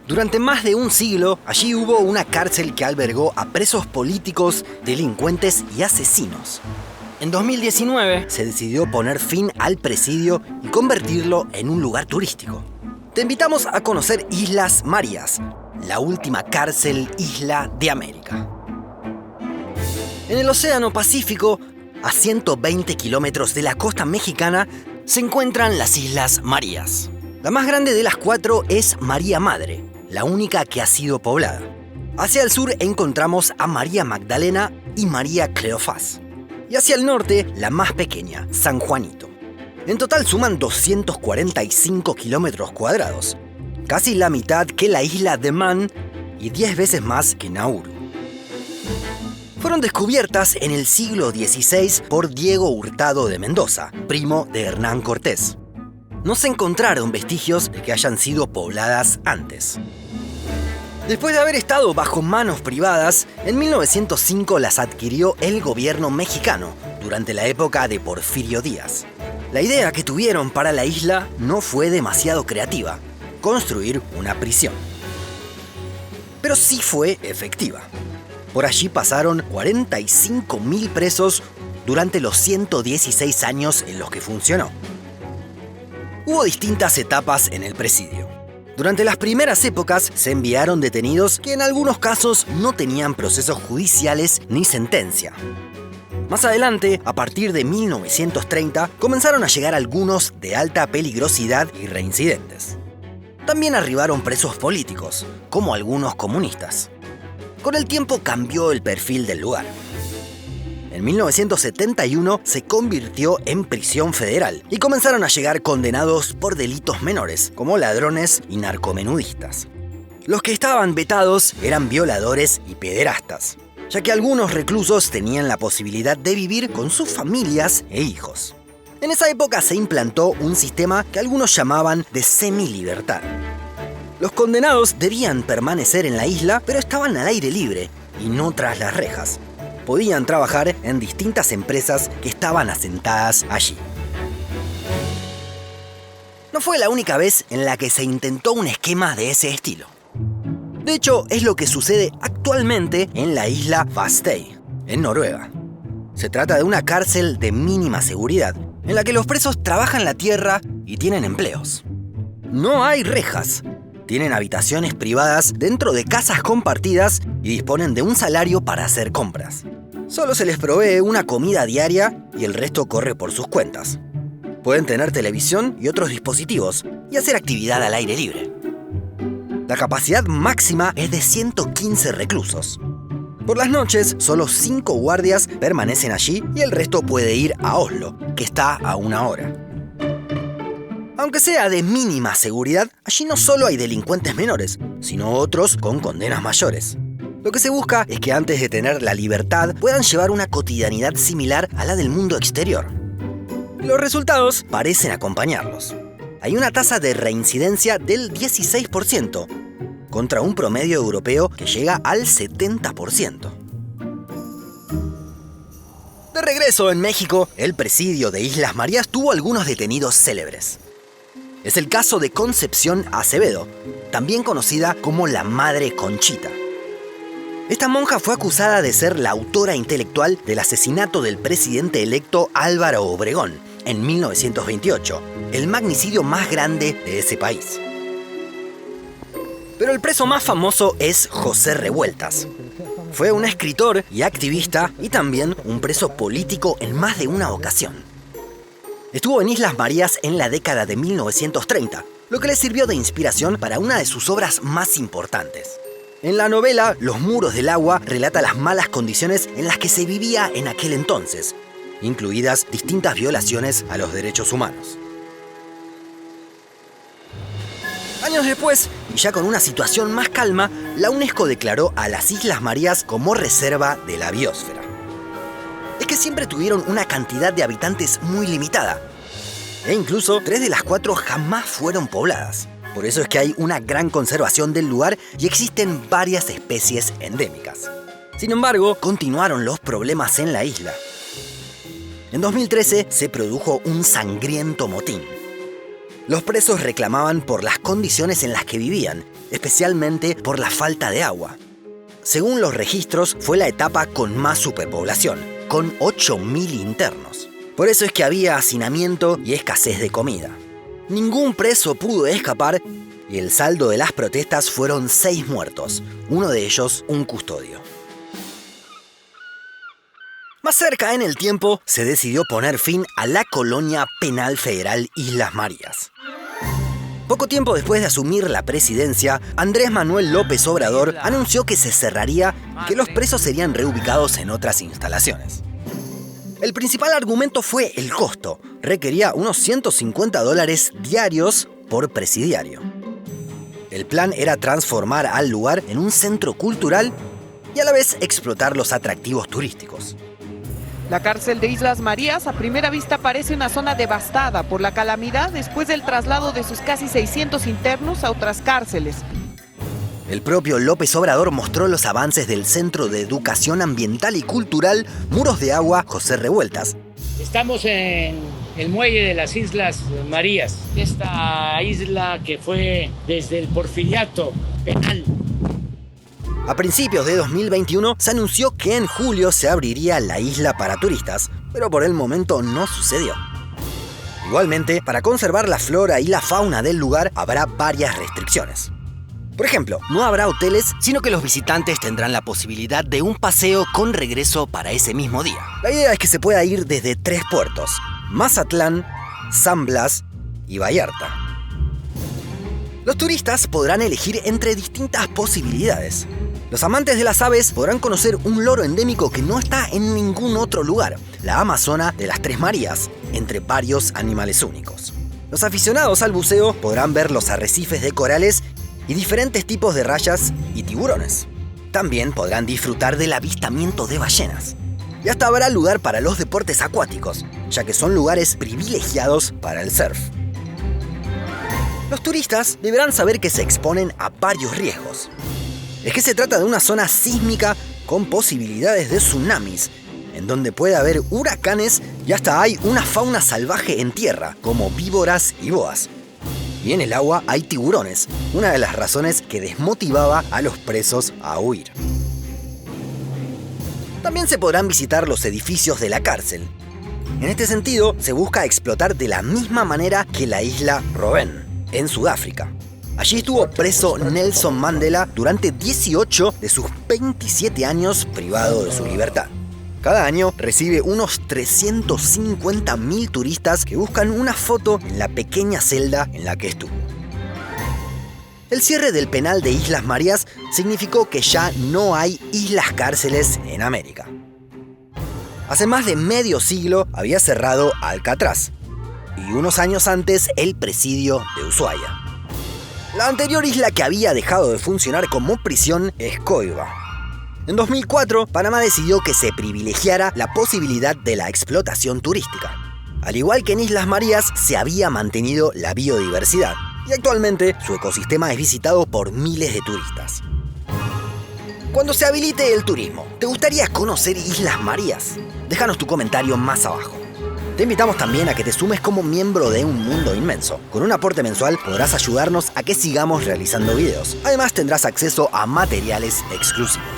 Durante más de un siglo, allí hubo una cárcel que albergó a presos políticos, delincuentes y asesinos. En 2019 se decidió poner fin al presidio y convertirlo en un lugar turístico. Te invitamos a conocer Islas Marías, la última cárcel isla de América. En el Océano Pacífico, a 120 kilómetros de la costa mexicana, se encuentran las Islas Marías. La más grande de las 4 es María Madre, la única que ha sido poblada. Hacia el sur encontramos a María Magdalena y María Cleofás. Y hacia el norte, la más pequeña, San Juanito. En total suman 245 kilómetros cuadrados, casi la mitad que la isla de Man y 10 veces más que Nauru. Fueron descubiertas en el siglo XVI por Diego Hurtado de Mendoza, primo de Hernán Cortés. No se encontraron vestigios de que hayan sido pobladas antes. Después de haber estado bajo manos privadas, en 1905 las adquirió el gobierno mexicano, durante la época de Porfirio Díaz. La idea que tuvieron para la isla no fue demasiado creativa: construir una prisión. Pero sí fue efectiva. Por allí pasaron 45.000 presos durante los 116 años en los que funcionó. Hubo distintas etapas en el presidio. Durante las primeras épocas se enviaron detenidos que en algunos casos no tenían procesos judiciales ni sentencia. Más adelante, a partir de 1930, comenzaron a llegar algunos de alta peligrosidad y reincidentes. También arribaron presos políticos, como algunos comunistas. Con el tiempo cambió el perfil del lugar. En 1971 se convirtió en prisión federal y comenzaron a llegar condenados por delitos menores, como ladrones y narcomenudistas. Los que estaban vetados eran violadores y pederastas, ya que algunos reclusos tenían la posibilidad de vivir con sus familias e hijos. En esa época se implantó un sistema que algunos llamaban de semilibertad. Los condenados debían permanecer en la isla, pero estaban al aire libre y no tras las rejas. Podían trabajar en distintas empresas que estaban asentadas allí. No fue la única vez en la que se intentó un esquema de ese estilo. De hecho, es lo que sucede actualmente en la isla Bastøy, en Noruega. Se trata de una cárcel de mínima seguridad, en la que los presos trabajan la tierra y tienen empleos. No hay rejas. Tienen habitaciones privadas dentro de casas compartidas y disponen de un salario para hacer compras. Solo se les provee una comida diaria y el resto corre por sus cuentas. Pueden tener televisión y otros dispositivos y hacer actividad al aire libre. La capacidad máxima es de 115 reclusos. Por las noches, solo 5 guardias permanecen allí y el resto puede ir a Oslo, que está a 1 hora. Aunque sea de mínima seguridad, allí no solo hay delincuentes menores, sino otros con condenas mayores. Lo que se busca es que antes de tener la libertad puedan llevar una cotidianidad similar a la del mundo exterior. Los resultados parecen acompañarlos. Hay una tasa de reincidencia del 16%, contra un promedio europeo que llega al 70%. De regreso en México, el presidio de Islas Marías tuvo algunos detenidos célebres. Es el caso de Concepción Acevedo, también conocida como la Madre Conchita. Esta monja fue acusada de ser la autora intelectual del asesinato del presidente electo Álvaro Obregón en 1928, el magnicidio más grande de ese país. Pero el preso más famoso es José Revueltas. Fue un escritor y activista y también un preso político en más de una ocasión. Estuvo en Islas Marías en la década de 1930, lo que le sirvió de inspiración para una de sus obras más importantes. En la novela Los muros del agua relata las malas condiciones en las que se vivía en aquel entonces, incluidas distintas violaciones a los derechos humanos. Años después, y ya con una situación más calma, la UNESCO declaró a las Islas Marías como reserva de la biosfera. Es que siempre tuvieron una cantidad de habitantes muy limitada, e incluso 3 de las 4 jamás fueron pobladas. Por eso es que hay una gran conservación del lugar y existen varias especies endémicas. Sin embargo, continuaron los problemas en la isla. En 2013 se produjo un sangriento motín. Los presos reclamaban por las condiciones en las que vivían especialmente por la falta de agua. Según los registros, fue la etapa con más superpoblación, con 8.000 internos. Por eso es que había hacinamiento y escasez de comida. Ningún preso pudo escapar y el saldo de las protestas fueron 6 muertos, uno de ellos un custodio. Más cerca en el tiempo, se decidió poner fin a la colonia penal federal Islas Marías. Poco tiempo después de asumir la presidencia, Andrés Manuel López Obrador anunció que se cerraría y que los presos serían reubicados en otras instalaciones. El principal argumento fue el costo. Requería unos $150 diarios por presidiario. El plan era transformar al lugar en un centro cultural y a la vez explotar los atractivos turísticos. La cárcel de Islas Marías a primera vista parece una zona devastada por la calamidad después del traslado de sus casi 600 internos a otras cárceles. El propio López Obrador mostró los avances del Centro de Educación Ambiental y Cultural Muros de Agua José Revueltas. Estamos en el muelle de las Islas Marías, esta isla que fue desde el porfiriato penal. A principios de 2021 se anunció que en julio se abriría la isla para turistas, pero por el momento no sucedió. Igualmente, para conservar la flora y la fauna del lugar habrá varias restricciones. Por ejemplo, no habrá hoteles, sino que los visitantes tendrán la posibilidad de un paseo con regreso para ese mismo día. La idea es que se pueda ir desde 3 puertos: Mazatlán, San Blas y Vallarta. Los turistas podrán elegir entre distintas posibilidades. Los amantes de las aves podrán conocer un loro endémico que no está en ningún otro lugar, la amazona de las Tres Marías, entre varios animales únicos. Los aficionados al buceo podrán ver los arrecifes de corales y diferentes tipos de rayas y tiburones. También podrán disfrutar del avistamiento de ballenas. Y hasta habrá lugar para los deportes acuáticos, ya que son lugares privilegiados para el surf. Los turistas deberán saber que se exponen a varios riesgos. Es que se trata de una zona sísmica con posibilidades de tsunamis, en donde puede haber huracanes y hasta hay una fauna salvaje en tierra, como víboras y boas. Y en el agua hay tiburones, una de las razones que desmotivaba a los presos a huir. También se podrán visitar los edificios de la cárcel. En este sentido, se busca explotar de la misma manera que la isla Robben, en Sudáfrica. Allí estuvo preso Nelson Mandela durante 18 de sus 27 años privado de su libertad. Cada año recibe unos 350.000 turistas que buscan una foto en la pequeña celda en la que estuvo. El cierre del penal de Islas Marías significó que ya no hay islas cárceles en América. Hace más de medio siglo había cerrado Alcatraz y unos años antes el presidio de Ushuaia. La anterior isla que había dejado de funcionar como prisión es Coiba. En 2004, Panamá decidió que se privilegiara la posibilidad de la explotación turística. Al igual que en Islas Marías, se había mantenido la biodiversidad y actualmente su ecosistema es visitado por miles de turistas. Cuando se habilite el turismo, ¿te gustaría conocer Islas Marías? Déjanos tu comentario más abajo. Te invitamos también a que te sumes como miembro de Un Mundo Inmenso. Con un aporte mensual podrás ayudarnos a que sigamos realizando videos. Además tendrás acceso a materiales exclusivos.